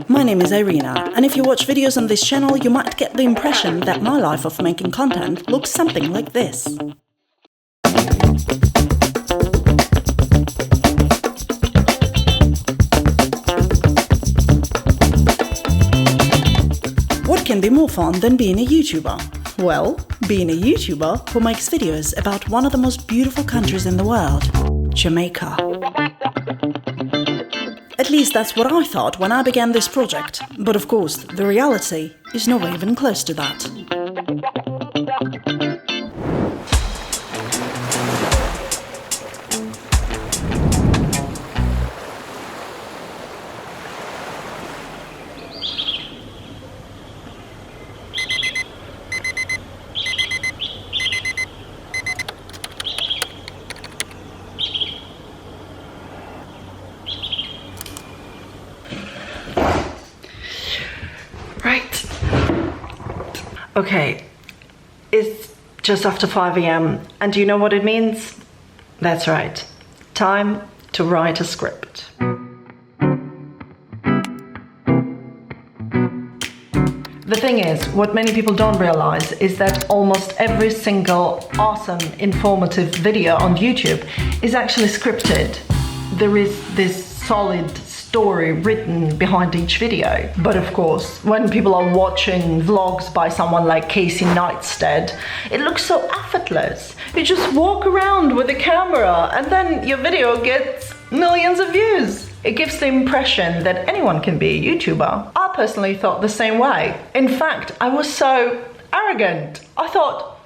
My name is Irina, and if you watch videos on this channel, you might get the impression that my life of making content looks something like this. What can be more fun than being a YouTuber? Well, being a YouTuber who makes videos about one of the most beautiful countries in the world, Jamaica. At least that's what I thought when I began this project, but of course, the reality is nowhere even close to that. Right. Okay, it's just after 5 AM, and do you know what it means? That's right, time to write a script. The thing is, what many people don't realize is that almost every single awesome, informative video on YouTube is actually scripted. There is this solid story written behind each video. But of course, when people are watching vlogs by someone like Casey Neistat, it looks so effortless. You just walk around with a camera and then your video gets millions of views. It gives the impression that anyone can be a YouTuber. I personally thought the same way. In fact, I was so arrogant. I thought,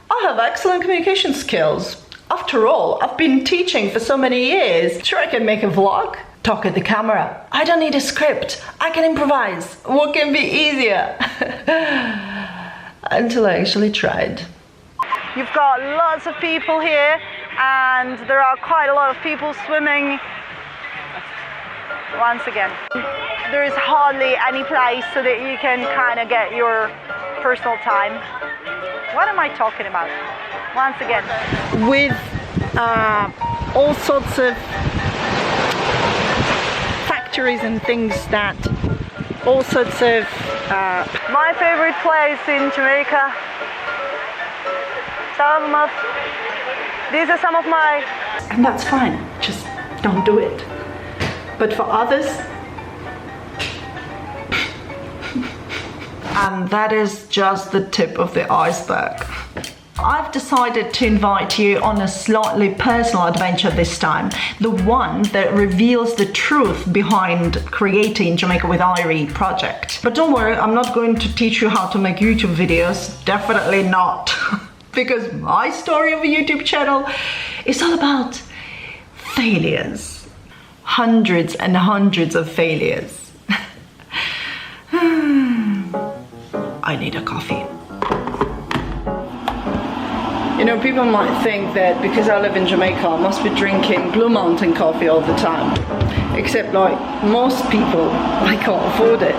I have excellent communication skills. After all, I've been teaching for so many years. Sure, I can make a vlog. Talk at the camera. I don't need a script. I can improvise. What can be easier? Until I actually tried. You've got lots of people here, and there are quite a lot of people swimming. Once again, there is hardly any place so that you can kind of get your personal time. What am I talking about? Once again, with all sorts of factories and things that all sorts of my favorite place in Jamaica. These are some of my, and that's fine, just don't do it. But for others, and that is just the tip of the iceberg. I've decided to invite you on a slightly personal adventure this time, the one that reveals the truth behind creating Jamaica with Irie project. But don't worry, I'm not going to teach you how to make YouTube videos, definitely not. Because my story of a YouTube channel is all about failures. Hundreds and hundreds of failures. I need a coffee. You know, people might think that because I live in Jamaica, I must be drinking Blue Mountain coffee all the time. Except like most people, I can't afford it.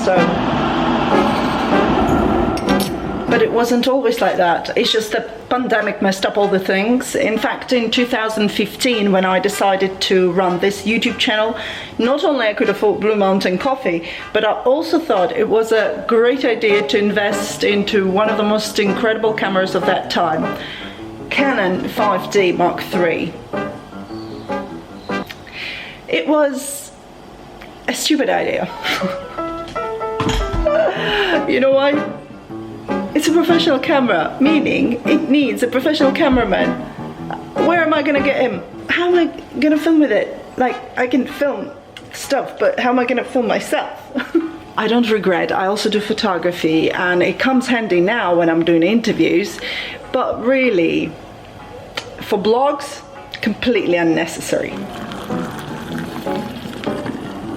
So, but it wasn't always like that. It's just the pandemic messed up all the things. In fact, in 2015, when I decided to run this YouTube channel, not only I could afford Blue Mountain coffee, but I also thought it was a great idea to invest into one of the most incredible cameras of that time, Canon 5D Mark III. It was a stupid idea. You know why? It's a professional camera, meaning it needs a professional cameraman. Where am I gonna get him? How am I gonna film with it? Like, I can film stuff, but how am I gonna film myself? I don't regret, I also do photography, and it comes handy now when I'm doing interviews, but really, for blogs, completely unnecessary.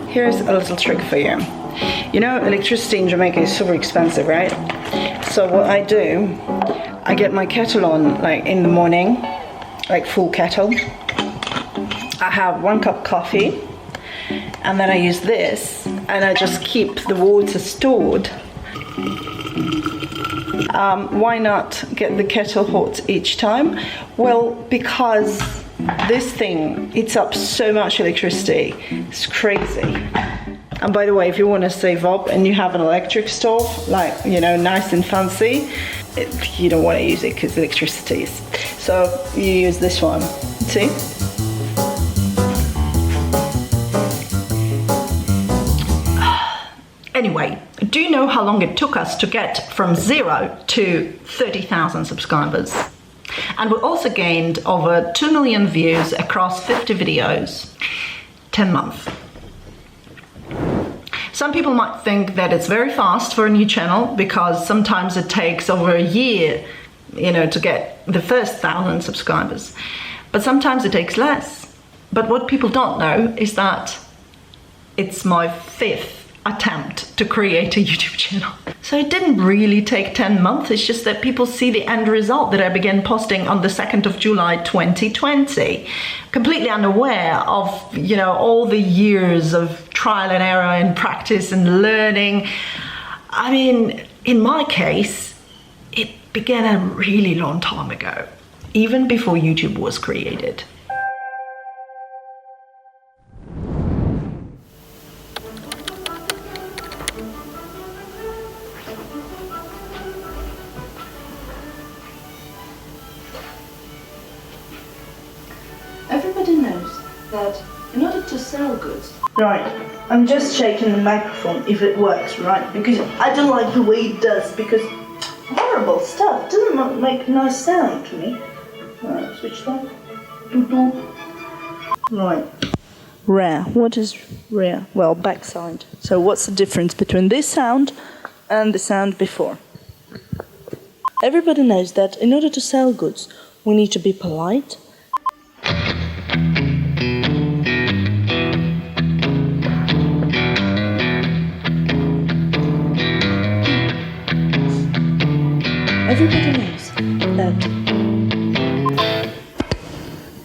Here's a little trick for you. You know, electricity in Jamaica is super expensive, right? So what I do, I get my kettle on like in the morning, like full kettle. I have 1 cup coffee, and then I use this, and I just keep the water stored. Why not get the kettle hot each time? Well, because This thing eats up so much electricity. It's crazy. And by the way, if you want to save up and you have an electric stove, like, you know, nice and fancy, you don't want to use it because electricity is. So you use this one. See? Anyway, do you know how long it took us to get from 0 to 30,000 subscribers? And we also gained over 2 million views across 50 videos. 10 months. Some people might think that it's very fast for a new channel because sometimes it takes over a year, you know, to get the first 1,000 subscribers. But sometimes it takes less. But what people don't know is that it's my 5th attempt to create a YouTube channel. So it didn't really take 10 months, it's just that people see the end result that I began posting on the 2nd of July 2020, completely unaware of, you know, all the years of trial and error and practice and learning. I mean, in my case, it began a really long time ago, even before YouTube was created. Everybody knows that in order to sell goods... Right, I'm just shaking the microphone if it works, right? Because I don't like the way it does, because horrible stuff doesn't make nice sound to me. Right, switch that. Right. Rare. What is rare? Well, backside. So what's the difference between this sound and the sound before? Everybody knows that in order to sell goods, we need to be polite. Everybody knows that.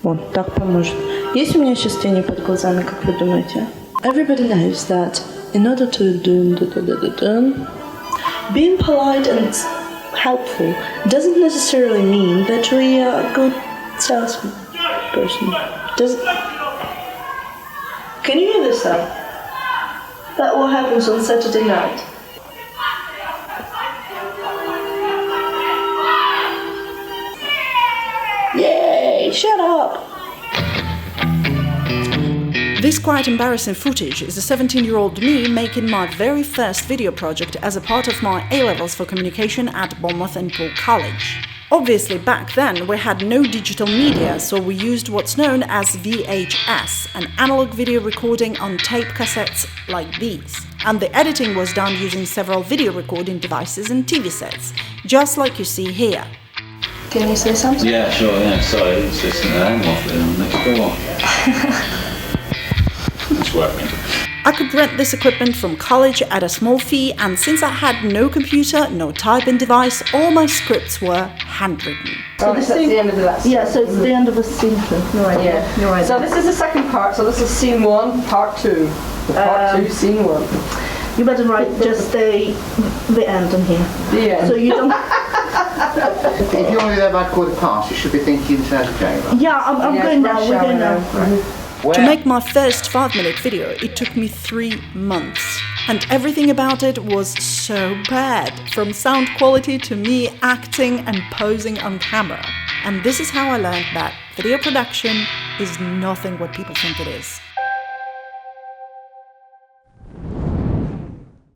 Вот, так поможет. Есть у меня сейчас тени под глазами, как вы думаете? Everybody knows that in order to being polite and helpful doesn't necessarily mean that we are a good salesperson. Can you hear this though? That what happens on Saturday night. Yay! Shut up! This quite embarrassing footage is a 17-year-old me making my very first video project as a part of my A-levels for communication at Bournemouth and Poole College. Obviously, back then we had no digital media, so we used what's known as VHS, an analog video recording on tape cassettes like these. And the editing was done using several video recording devices and TV sets, just like you see here. Can you say something? Yeah, sure, yeah. Sorry, it's just I'm waffling on next door. It's working. I could rent this equipment from college at a small fee, and since I had no computer, no typing device, all my scripts were handwritten. So this is the end of the lesson. Yeah, so it's the end of a scene. No idea. Yeah. No idea. So this is the second part. So this is scene 1, part 2. Part 2, scene 1. You better write just the end on here. The end. So you don't. If you want to be there by 1:15, you should be thinking in terms of Jamaica. Yeah, I'm going now. We're going now. To make my first 5-minute video, it took me 3 months. And everything about it was so bad, from sound quality to me acting and posing on camera. And this is how I learned that video production is nothing what people think it is.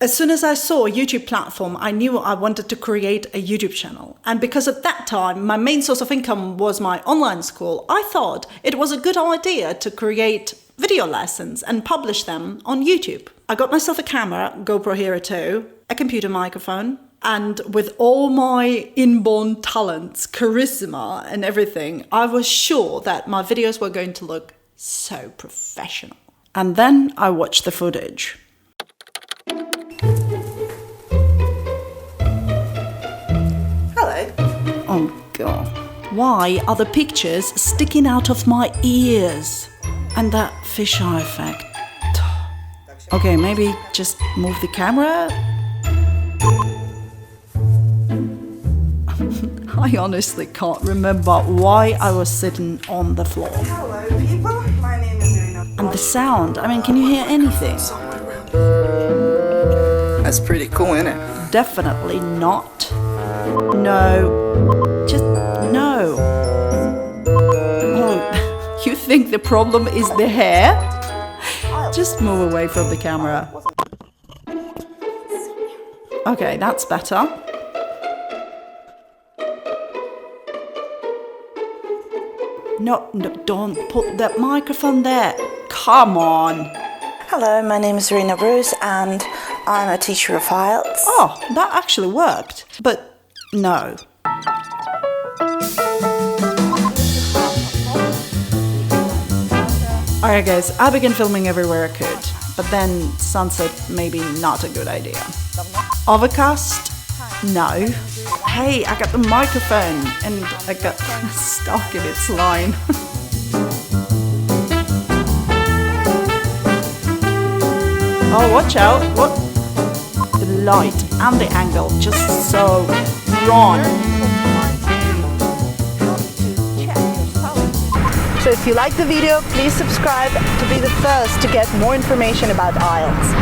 As soon as I saw a YouTube platform, I knew I wanted to create a YouTube channel. And because at that time, my main source of income was my online school, I thought it was a good idea to create video lessons and publish them on YouTube. I got myself a camera, GoPro Hero 2, a computer microphone, and with all my inborn talents, charisma and everything, I was sure that my videos were going to look so professional. And then I watched the footage. Oh god, why are the pictures sticking out of my ears? And that fisheye effect. Okay, maybe just move the camera? I honestly can't remember why I was sitting on the floor. Hello people, my name is Irina. And the sound, I mean, can you hear anything? That's pretty cool, isn't it? Definitely not. No. Just no. Oh, you think the problem is the hair? Just move away from the camera. Okay, that's better. No, don't put that microphone there. Come on. Hello, my name is Irina Bruce and I'm a teacher of IELTS. Oh, that actually worked. But no. Alright guys, I began filming everywhere I could. But then sunset, maybe not a good idea. Overcast? No. Hey, I got the microphone and I got stuck in its line. Oh, watch out. What? The light and the angle just so wrong. So if you like the video, please subscribe to be the first to get more information about IELTS.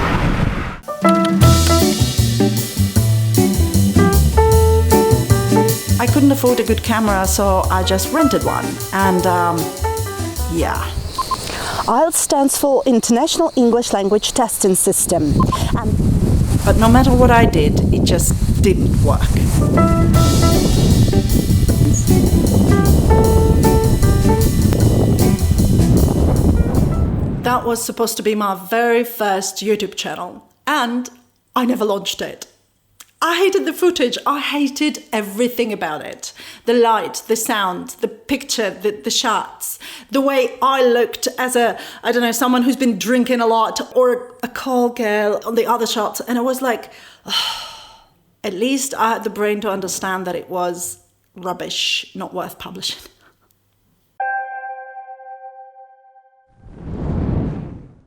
I couldn't afford a good camera, so I just rented one. And yeah. IELTS stands for International English Language Testing System. But no matter what I did, it just didn't work. That was supposed to be my very first YouTube channel, and I never launched it. I hated the footage. I hated everything about it. The light, the sound, the picture, the shots, the way I looked as a, I don't know, someone who's been drinking a lot, or a call girl on the other shots. And I was like, oh, at least I had the brain to understand that it was rubbish, not worth publishing.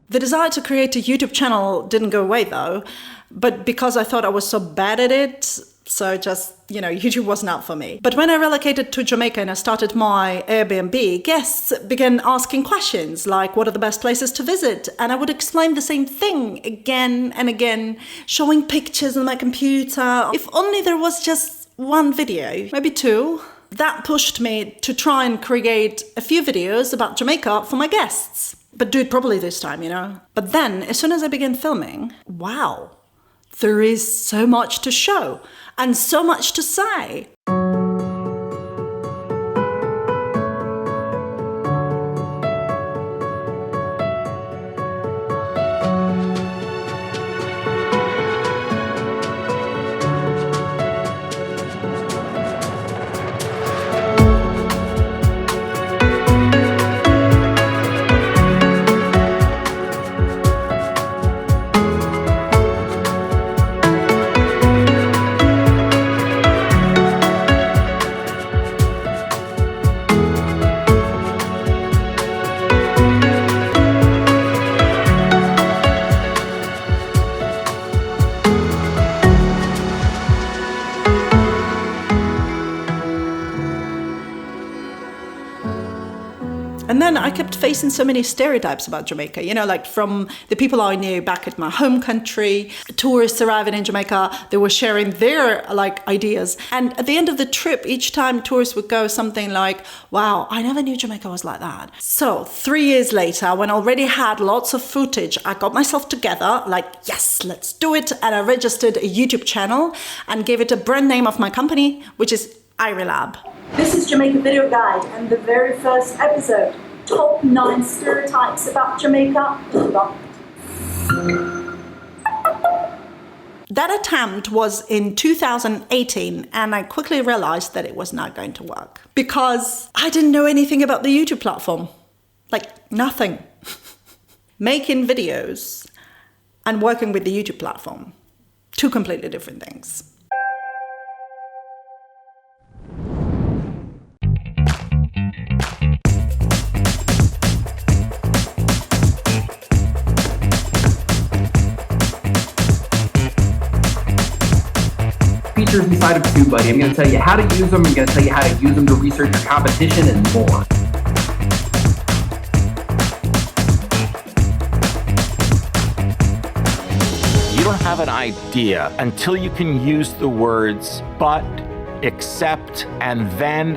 The desire to create a YouTube channel didn't go away though, but because I thought I was so bad at it, so just, you know, YouTube wasn't out for me. But when I relocated to Jamaica and I started my Airbnb, guests began asking questions like, what are the best places to visit? And I would explain the same thing again and again, showing pictures on my computer. If only there was just one video, maybe two. That pushed me to try and create a few videos about Jamaica for my guests. But do it properly this time, you know? But then, as soon as I began filming, wow, there is so much to show and so much to say. And then I kept facing so many stereotypes about Jamaica, you know, like from the people I knew back at my home country, tourists arriving in Jamaica, they were sharing their like ideas. And at the end of the trip, each time tourists would go something like, wow, I never knew Jamaica was like that. So 3 years later, when I already had lots of footage, I got myself together, like, yes, let's do it. And I registered a YouTube channel and gave it a brand name of my company, which is IRIE Lab. This is Jamaica VLOG I'd and the very first episode, Top 9 Stereotypes about Jamaica Debunked. That attempt was in 2018 and I quickly realized that it was not going to work because I didn't know anything about the YouTube platform. Like nothing. Making videos and working with the YouTube platform, two completely different things. Features and inside of TubeBuddy. I'm going to tell you how to use them. I'm going to tell you how to use them to research your competition and more. You don't have an idea until you can use the words but, except, and then.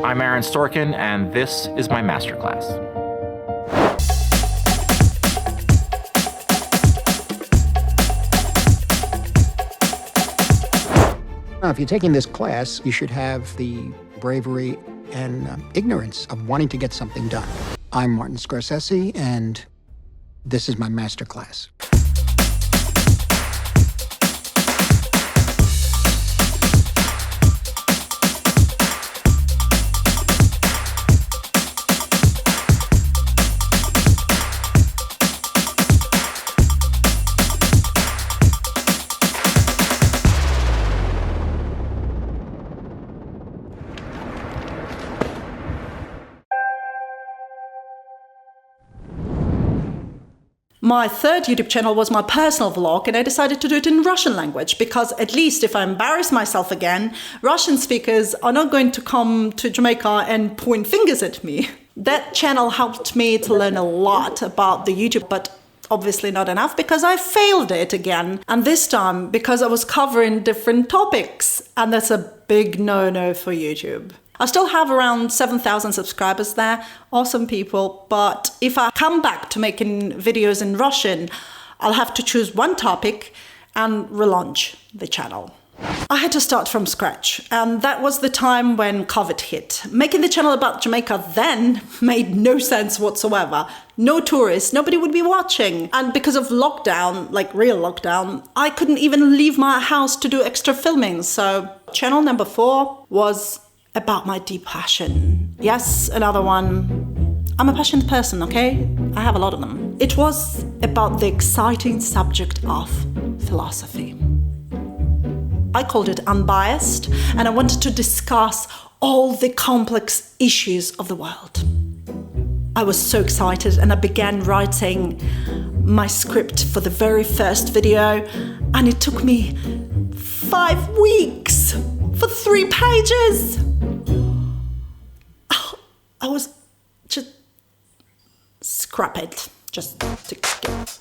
I'm Aaron Sorkin, and this is my masterclass. Now, if you're taking this class, you should have the bravery and ignorance of wanting to get something done. I'm Martin Scorsese, and this is my masterclass. My third YouTube channel was my personal vlog, and I decided to do it in Russian language because at least if I embarrass myself again, Russian speakers are not going to come to Jamaica and point fingers at me. That channel helped me to learn a lot about the YouTube, but obviously not enough because I failed it again. And this time because I was covering different topics, and that's a big no-no for YouTube. I still have around 7,000 subscribers there, awesome people, but if I come back to making videos in Russian, I'll have to choose one topic and relaunch the channel. I had to start from scratch, and that was the time when COVID hit. Making the channel about Jamaica then made no sense whatsoever. No tourists, nobody would be watching. And because of lockdown, like real lockdown, I couldn't even leave my house to do extra filming. So channel number 4 was about my deep passion. Yes, another one. I'm a passionate person, okay? I have a lot of them. It was about the exciting subject of philosophy. I called it Unbiased, and I wanted to discuss all the complex issues of the world. I was so excited, and I began writing my script for the very first video, and it took me 5 weeks for 3 pages. I was just scrap it, just to get.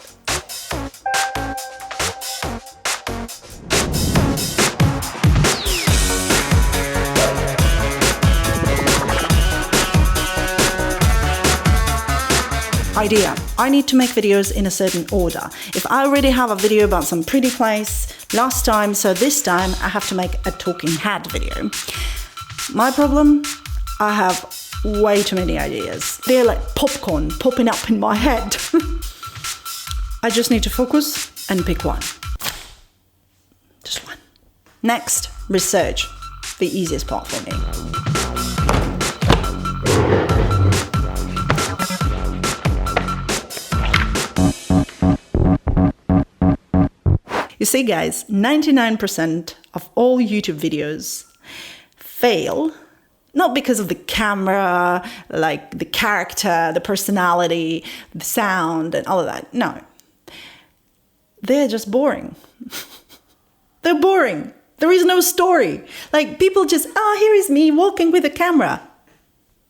Idea. I need to make videos in a certain order. If I already have a video about some pretty place last time, so this time I have to make a talking head video. My problem? I have way too many ideas. They're like popcorn popping up in my head. I just need to focus and pick one. Just one. Next, research. The easiest part for me. You see, guys, 99% of all YouTube videos fail, not because of the camera, like the character, the personality, the sound, and all of that. No. They're just boring. They're boring. There is no story. Like, people just, here is me walking with a camera.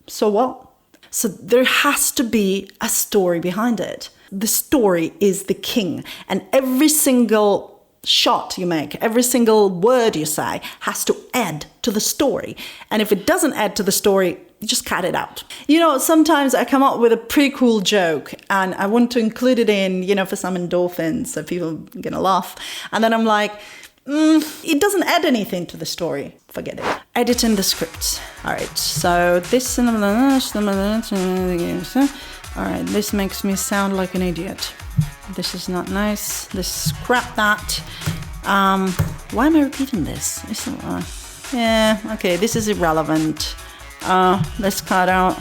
So what? So there has to be a story behind it. The story is the king, and every single shot you make, every single word you say has to add to the story. And if it doesn't add to the story, you just cut it out. You know, sometimes I come up with a pretty cool joke and I want to include it in, you know, for some endorphins so people are gonna laugh. And then I'm like, it doesn't add anything to the story. Forget it. Editing the scripts. All right, so this, all right, this makes me sound like an idiot. This is not nice. Let's scrap that. Why am I repeating this? Yeah, okay, this is irrelevant. Let's cut out.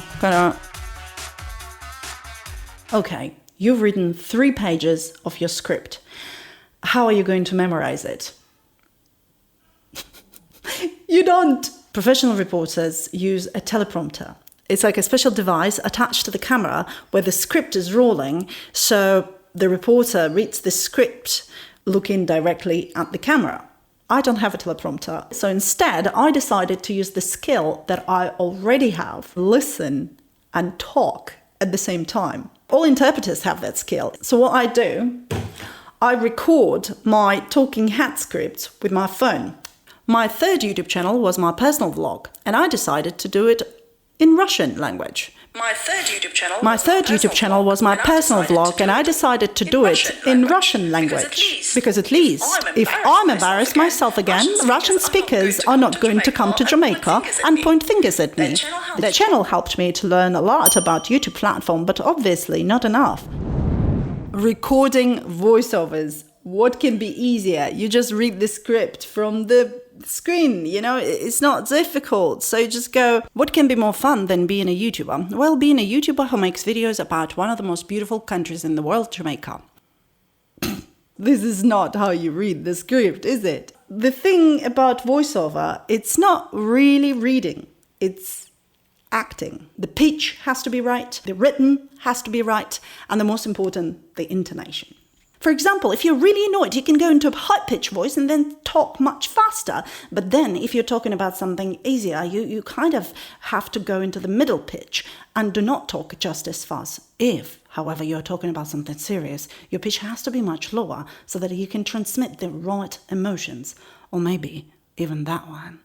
Okay, you've written 3 pages of your script. How are you going to memorize it? You don't. Professional reporters use a teleprompter. It's like a special device attached to the camera where the script is rolling, so the reporter reads the script looking directly at the camera. I don't have a teleprompter. So instead, I decided to use the skill that I already have, listen and talk at the same time. All interpreters have that skill. So what I do, I record my talking head scripts with my phone. My third YouTube channel was my personal vlog, and I decided to do it in Russian language. My third YouTube channel was my personal vlog, and I decided to do it in Russian language. Because at least, if I'm embarrassed myself again, Russian speakers are not going to come to Jamaica and point fingers at me. The channel helped me to learn a lot about YouTube platform, but obviously not enough. Recording voiceovers. What can be easier? You just read the script from the screen, you know, it's not difficult. So just go, what can be more fun than being a YouTuber? Well, being a YouTuber who makes videos about one of the most beautiful countries in the world, Jamaica. This is not how you read the script, is it? The thing about voiceover, it's not really reading, it's acting. The pitch has to be right, the written has to be right, and the most important, the intonation. For example, if you're really annoyed, you can go into a high-pitched voice and then talk much faster. But then if you're talking about something easier, you kind of have to go into the middle pitch and do not talk just as fast. If, however, you're talking about something serious, your pitch has to be much lower so that you can transmit the right emotions. Or maybe even that one.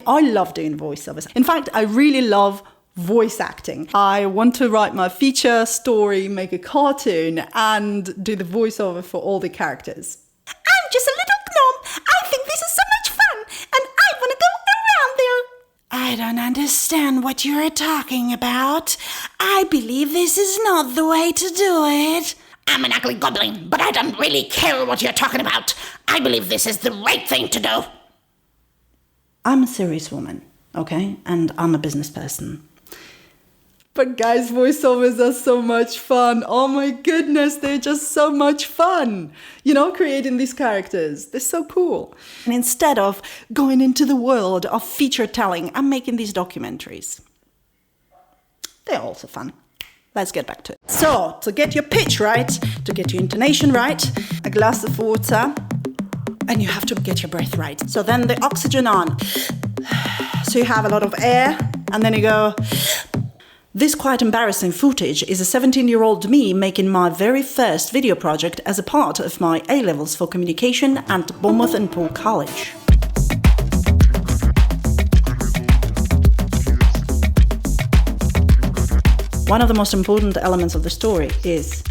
I love doing voiceovers. In fact, I really love voice acting. I want to write my feature story, make a cartoon, and do the voiceover for all the characters. I'm just a little gnome. I think this is so much fun, and I want to go around there. I don't understand what you're talking about. I believe this is not the way to do it. I'm an ugly goblin, but I don't really care what you're talking about. I believe this is the right thing to do. I'm a serious woman, okay? And I'm a business person. But guys, voiceovers are so much fun. Oh my goodness, they're just so much fun. You know, creating these characters. They're so cool. And instead of going into the world of feature telling, I'm making these documentaries. They're also fun. Let's get back to it. So, to get your pitch right, to get your intonation right, a glass of water, and you have to get your breath right. So then the oxygen on. So you have a lot of air, and then you go. This quite embarrassing footage is a 17-year-old me making my very first video project as a part of my A-levels for communication at Bournemouth and Paul College. One of the most important elements of the story is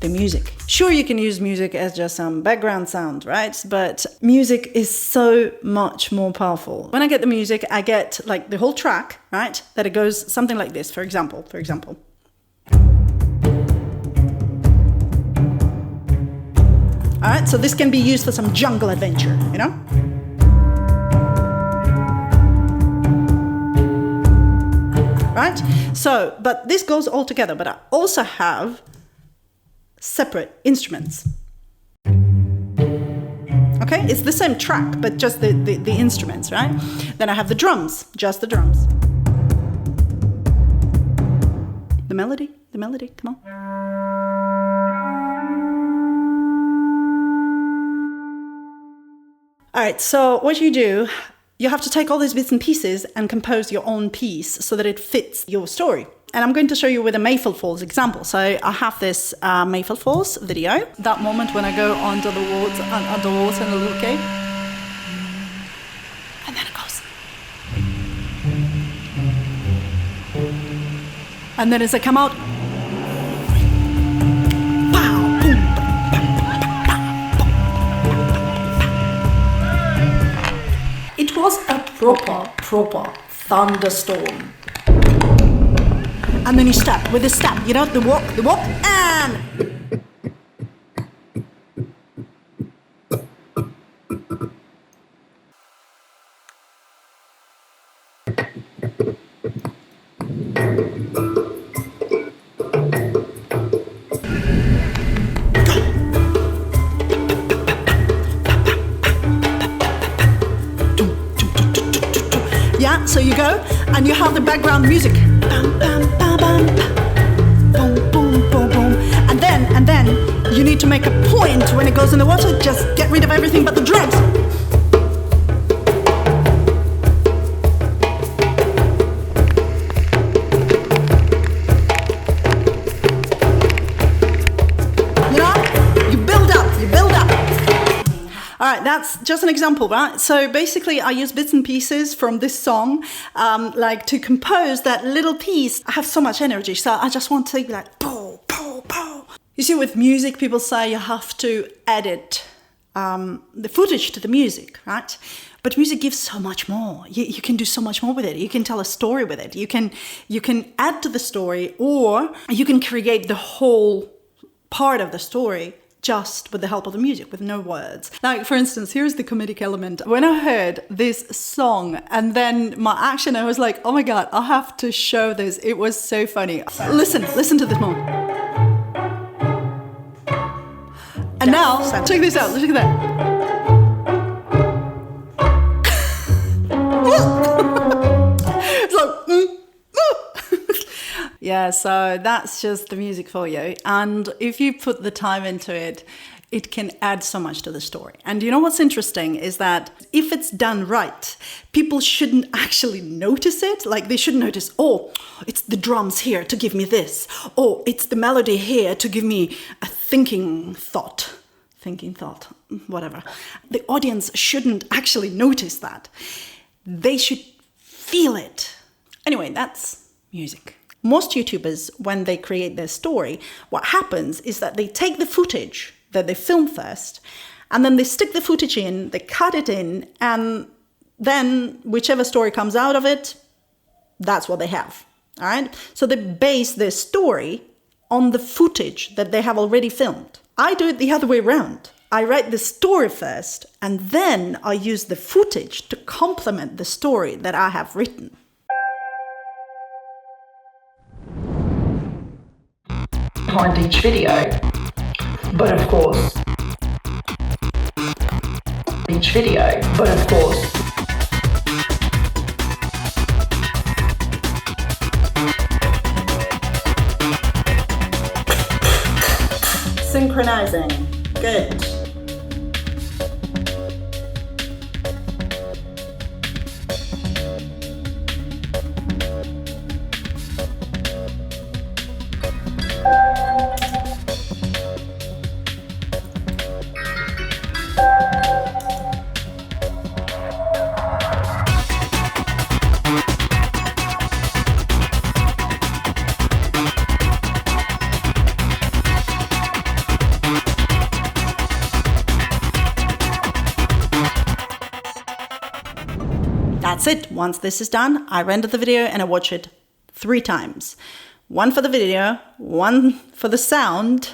the music. Sure, you can use music as just some background sound, right? But music is so much more powerful. When I get the music, I get like the whole track, right? That it goes something like this, for example. All right, so this can be used for some jungle adventure, you know? Right? So, but this goes all together, but I also have separate instruments. Okay, it's the same track, but just the instruments, right? Then I have the drums, just the drums. The melody, come on. All right, so what you do, you have to take all these bits and pieces and compose your own piece so that it fits your story. And I'm going to show you with a Mayfield Falls example. So I have this Mayfield Falls video. That moment when I go under the water in a little cave. And then it goes. And then as I come out. It was a proper thunderstorm. And then you step with the step, you know, the walk, and... Yeah, so you go, and you have the background music. Bam, bam, bam, bam. Boom, boom, boom, boom. And then you need to make a point when it goes in the water. Just get rid of everything but the drum. that's just an example, right? So basically I use bits and pieces from this song, like to compose that little piece. I have so much energy, so I just want to be like, pow, pow, pow. You see, with music, people say you have to edit the footage to the music, right? But music gives so much more. You can do so much more with it. You can tell a story with it. You can add to the story, or you can create the whole part of the story just with the help of the music, with no words. Like, for instance, here's the comedic element. When I heard this song and then my action, I was like, oh my God, I have to show this. It was so funny. Listen to this moment. And now, check this out, look at that. It's like, yeah, so that's just the music for you. And if you put the time into it, it can add so much to the story. And you know what's interesting is that if it's done right, people shouldn't actually notice it. Like, they shouldn't notice, oh, it's the drums here to give me this. Oh, it's the melody here to give me a thinking thought, whatever. The audience shouldn't actually notice that. They should feel it. Anyway, that's music. Most YouTubers, when they create their story, what happens is that they take the footage that they film first, and then they stick the footage in, they cut it in, and then whichever story comes out of it, that's what they have. All right? So they base their story on the footage that they have already filmed. I do it the other way around. I write the story first, and then I use the footage to complement the story that I have written. Behind each video, but of course, Synchronizing. Good. That's it. Once this is done, I render the video and I watch it 3 times. 1 for the video, 1 for the sound,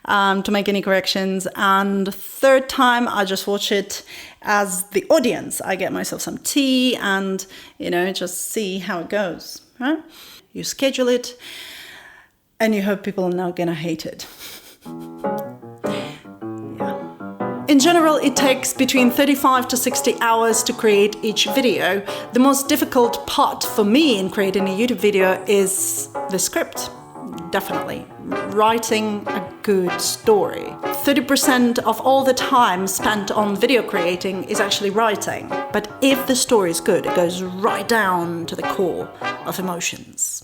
to make any corrections, and 3rd time I just watch it as the audience. I get myself some tea and, just see how it goes, right? You schedule it and you hope people are not gonna hate it. In general, it takes between 35 to 60 hours to create each video. The most difficult part for me in creating a YouTube video is the script, definitely. Writing a good story. 30% of all the time spent on video creating is actually writing. But if the story is good, it goes right down to the core of emotions.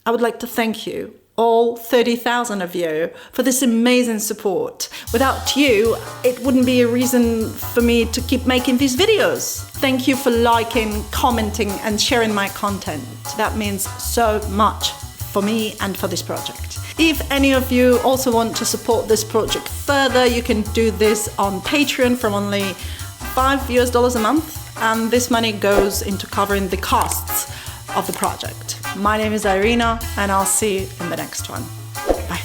I would like to thank you, all 30,000 of you, for this amazing support. Without you, it wouldn't be a reason for me to keep making these videos. Thank you for liking, commenting, and sharing my content. That means so much for me and for this project. If any of you also want to support this project further, you can do this on Patreon from only $5 a month, and this money goes into covering the costs of the project. My name is Irina, and I'll see you in the next one. Bye.